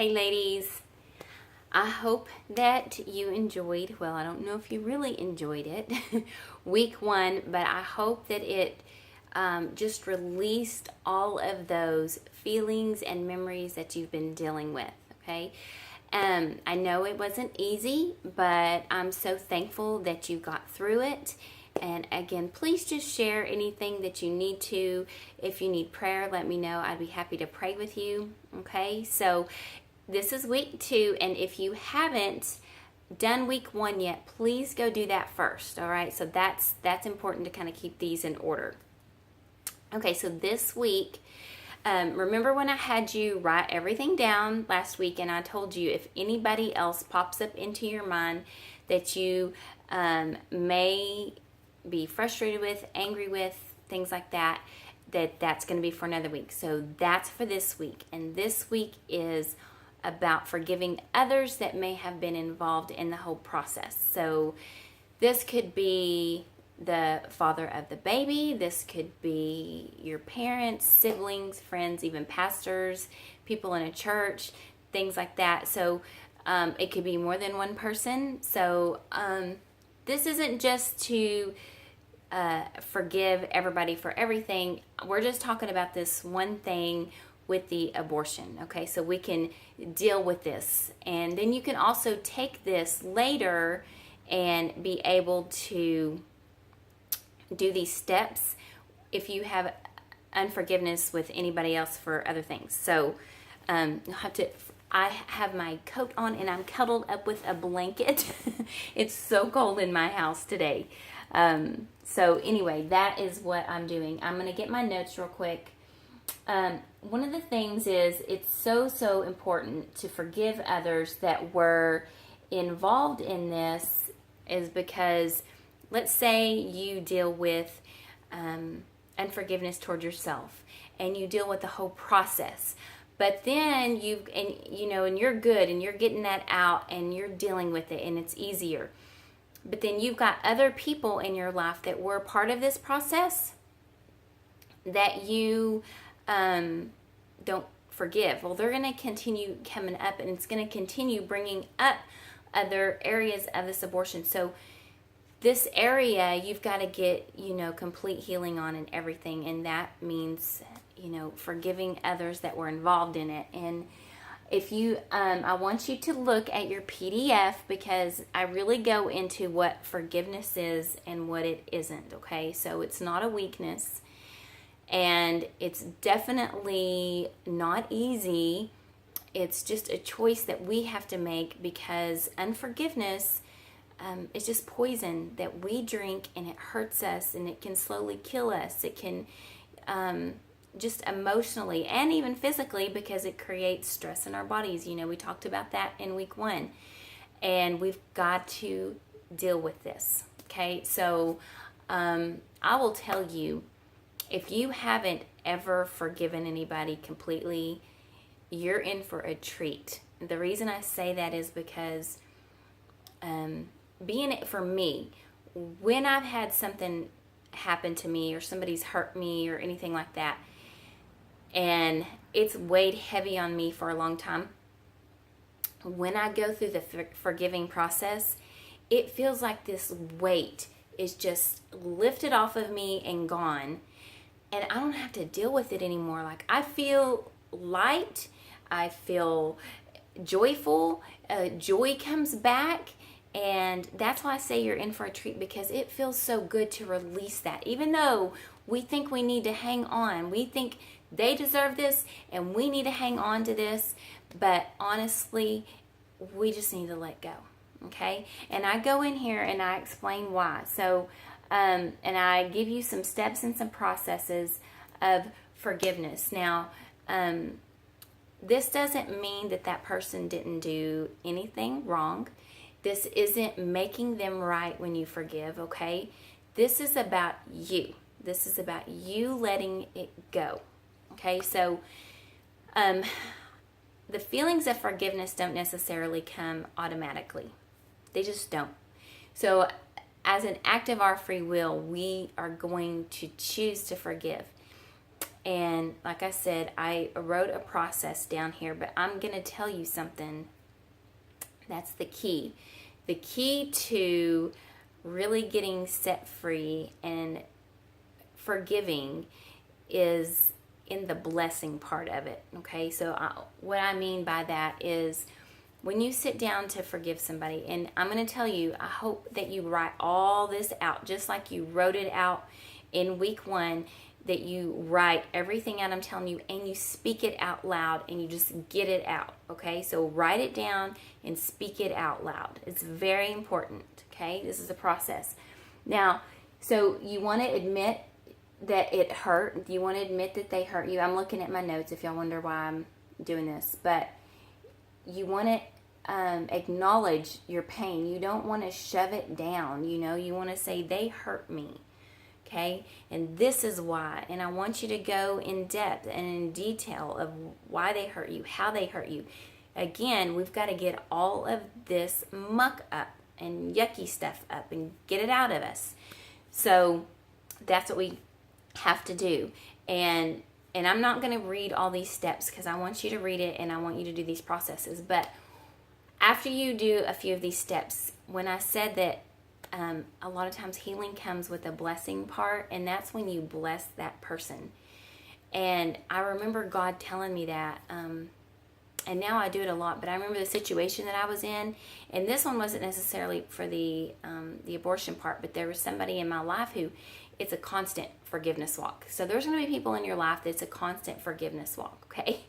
Hey ladies, I hope that you enjoyed, well, I don't know if you really enjoyed it, week one, but I hope that it just released all of those feelings and memories that you've been dealing with, okay? I know it wasn't easy, but I'm so thankful that you got through it. And again, please just share anything that you need to. If you need prayer, let me know. I'd be happy to pray with you. Okay, so this is week two, and if you haven't done week one yet, please go do that first. All right, so that's important to kind of keep these in order. Okay, so this week, remember when I had you write everything down last week, and I told you if anybody else pops up into your mind that you may be frustrated with, angry with, things like that, that's going to be for another week. So that's for this week. And this week is about forgiving others that may have been involved in the whole process. So this could be the father of the baby. This could be your parents, siblings, friends, even pastors, people in a church, things like that. So it could be more than one person. So this isn't just to forgive everybody for everything. We're just talking about this one thing with the abortion, okay? So we can deal with this. And then you can also take this later and be able to do these steps if you have unforgiveness with anybody else for other things. So you'll have to, I have my coat on and I'm cuddled up with a blanket. It's so cold in my house today. So anyway, that is what I'm doing. I'm going to get my notes real quick. One of the things is it's so important to forgive others that were involved in this, is because let's say you deal with unforgiveness toward yourself and you deal with the whole process, but then and you're good and you're getting that out and you're dealing with it and it's easier. But then you've got other people in your life that were part of this process that you don't forgive. Well, they're going to continue coming up, and it's going to continue bringing up other areas of this abortion. So this area you've got to get, complete healing on and everything. And that means, forgiving others that were involved in it. And if you, I want you to look at your PDF, because I really go into what forgiveness is and what it isn't, okay? So it's not a weakness, and it's definitely not easy. It's just a choice that we have to make, because unforgiveness is just poison that we drink, and it hurts us, and it can slowly kill us. It can just emotionally and even physically, because it creates stress in our bodies. We talked about that in week one, and we've got to deal with this. Okay, so I will tell you, if you haven't ever forgiven anybody completely, you're in for a treat. The reason I say that is because being it for me, when I've had something happen to me or somebody's hurt me or anything like that, and it's weighed heavy on me for a long time, when I go through the forgiving process, it feels like this weight is just lifted off of me and gone, and I don't have to deal with it anymore. Like, I feel light, I feel joyful, joy comes back. And that's why I say you're in for a treat, because it feels so good to release that. Even though we think we need to hang on, we think they deserve this and we need to hang on to this, but honestly, we just need to let go, okay? And I go in here and I explain why. So, and I give you some steps and some processes of forgiveness. Now, this doesn't mean that person didn't do anything wrong. This isn't making them right when you forgive, okay? This is about you. This is about you letting it go, okay? So the feelings of forgiveness don't necessarily come automatically. They just don't. So as an act of our free will, we are going to choose to forgive. And like I said, I wrote a process down here, but I'm going to tell you something. That's the key. The key to really getting set free and forgiving is in the blessing part of it. Okay, so what I mean by that is when you sit down to forgive somebody, and I'm going to tell you, I hope that you write all this out just like you wrote it out in week 1, that you write everything out I'm telling you and you speak it out loud and you just get it out. Okay, so write it down and speak it out loud. It's very important. Okay, this is a process. Now, so you want to admit that it hurt. You want to admit that they hurt you. I'm looking at my notes if y'all wonder why I'm doing this, but you want to acknowledge your pain. You don't want to shove it down. You want to say, they hurt me. Okay, and this is why. And I want you to go in depth and in detail of why they hurt you, how they hurt you. Again, we've got to get all of this muck up and yucky stuff up and get it out of us. So that's what we have to do. And I'm not going to read all these steps because I want you to read it and I want you to do these processes. But after you do a few of these steps, when I said that a lot of times healing comes with a blessing part, and that's when you bless that person. And I remember God telling me that, and now I do it a lot, but I remember the situation that I was in, and this one wasn't necessarily for the abortion part, but there was somebody in my life who it's a constant forgiveness walk. So there's going to be people in your life that's a constant forgiveness walk, okay?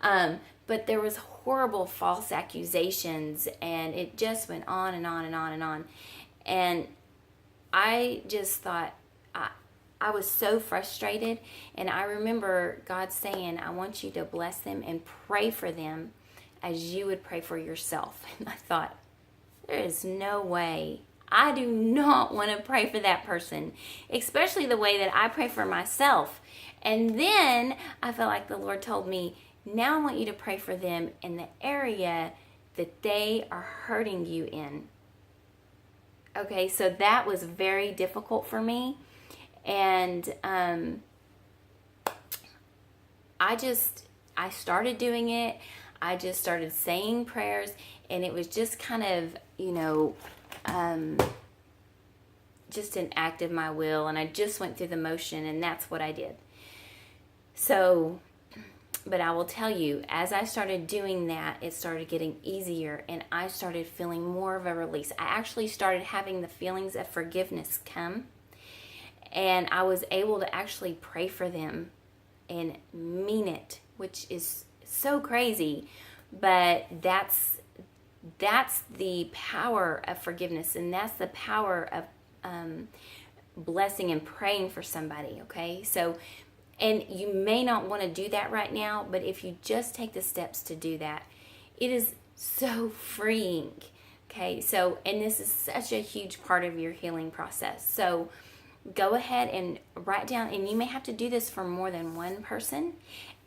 But there was horrible false accusations, and it just went on and on and on and on. And I just thought, I was so frustrated. And I remember God saying, I want you to bless them and pray for them as you would pray for yourself. And I thought, there is no way. I do not want to pray for that person, especially the way that I pray for myself. And then I felt like the Lord told me, now I want you to pray for them in the area that they are hurting you in. Okay, so that was very difficult for me. And I started doing it. I just started saying prayers, and it was just kind of, just an act of my will, and I just went through the motion, and that's what I did. So, but I will tell you, as I started doing that, it started getting easier, and I started feeling more of a release. I actually started having the feelings of forgiveness come, and I was able to actually pray for them and mean it, which is so crazy, but that's the power of forgiveness, and that's the power of blessing and praying for somebody, okay? So, and you may not want to do that right now, but if you just take the steps to do that, it is so freeing, okay? So, and this is such a huge part of your healing process. So, go ahead and write down, and you may have to do this for more than one person,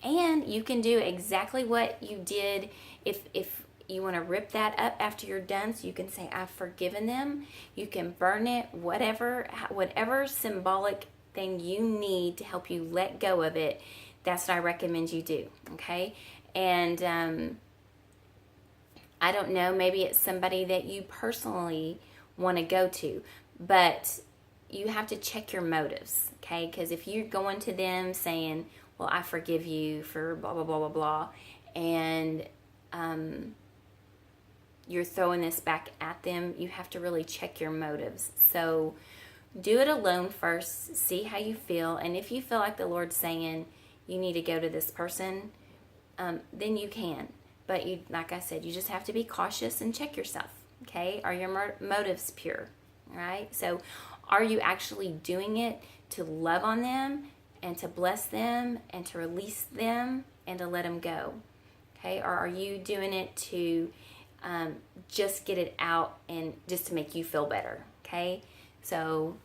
and you can do exactly what you did if you want to rip that up after you're done, so you can say, I've forgiven them. You can burn it, whatever symbolic thing you need to help you let go of it. That's what I recommend you do, okay? And I don't know, maybe it's somebody that you personally want to go to, but you have to check your motives, okay? Because if you're going to them saying, well, I forgive you for blah, blah, blah, blah, blah, and you're throwing this back at them, you have to really check your motives. So do it alone first, see how you feel, and if you feel like the Lord's saying you need to go to this person, then you can. But you, like I said, you just have to be cautious and check yourself, okay? Are your motives pure, all right? So are you actually doing it to love on them and to bless them and to release them and to let them go, okay? Or are you doing it to just get it out and just to make you feel better, okay? So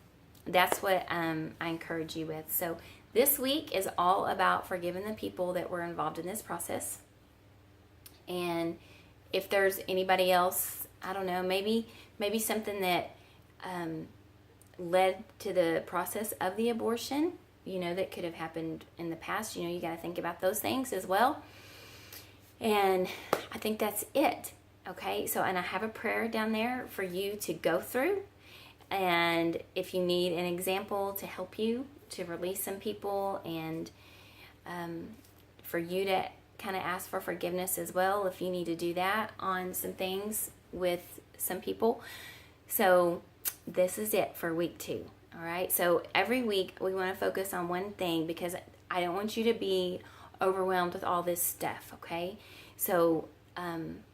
that's what I encourage you with. So this week is all about forgiving the people that were involved in this process. And if there's anybody else, I don't know, maybe something that led to the process of the abortion, that could have happened in the past. You got to think about those things as well. And I think that's it. Okay, so, and I have a prayer down there for you to go through. And if you need an example to help you to release some people, and for you to kind of ask for forgiveness as well, if you need to do that on some things with some people. So this is it for week 2. All right, so every week we want to focus on one thing, because I don't want you to be overwhelmed with all this stuff. Okay, so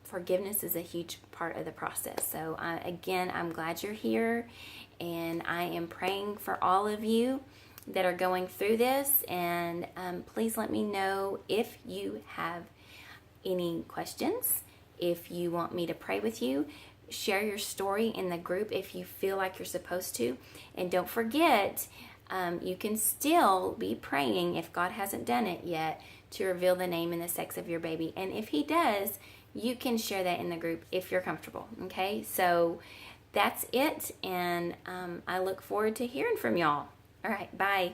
forgiveness is a huge part of the process. So again, I'm glad you're here, and I am praying for all of you that are going through this. And please let me know if you have any questions, if you want me to pray with you. Share your story in the group if you feel like you're supposed to. And don't forget, you can still be praying, if God hasn't done it yet, to reveal the name and the sex of your baby. And if he does, you can share that in the group if you're comfortable. Okay, so that's it. And I look forward to hearing from y'all. All right, bye.